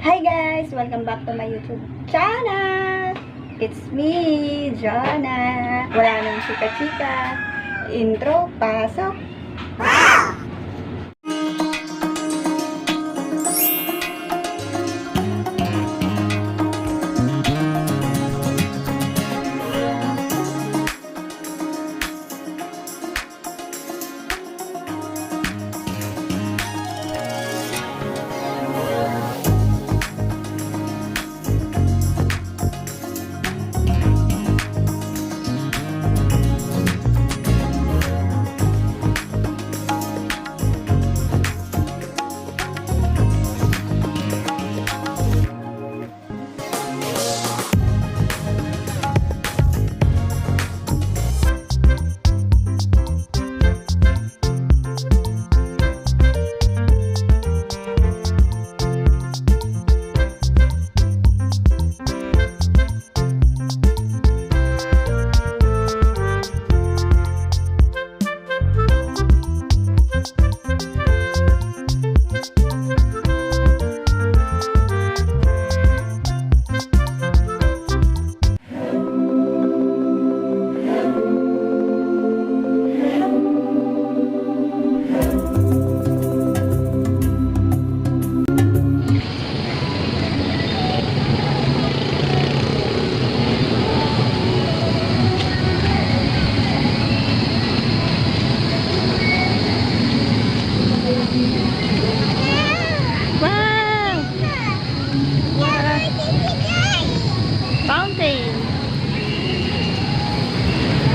Hi guys! Welcome back to my YouTube channel! It's me, Jonna! Wala nang chika-chika. Intro, pasok!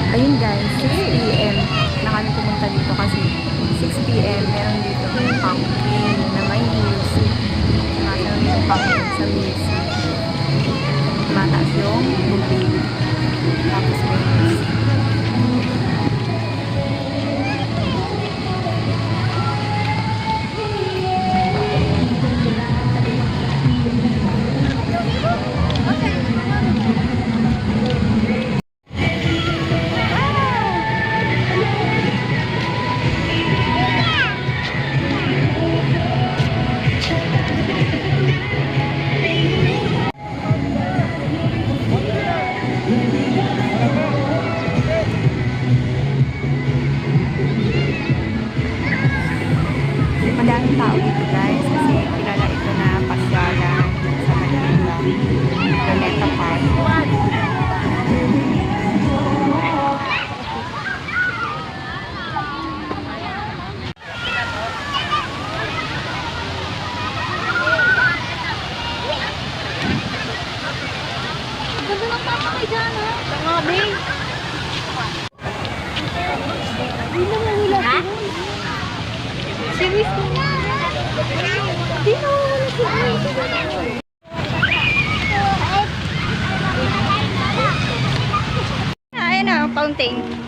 Ayun guys, 6 PM na kami pumunta dito kasi 6 PM meron dito yung pumpkin na may music. Meron yung pumpkin sa music. Mataas yung bubig. Tapos may music. Madaming tao dito guys kasi kilala ito na pasyalan sa Manila. Luneta Park. Ganda ng papa kay Jana. Gabi. Hindi na mahula ko. Serious na. Hindi na mahula ko. Ayun na, fountain.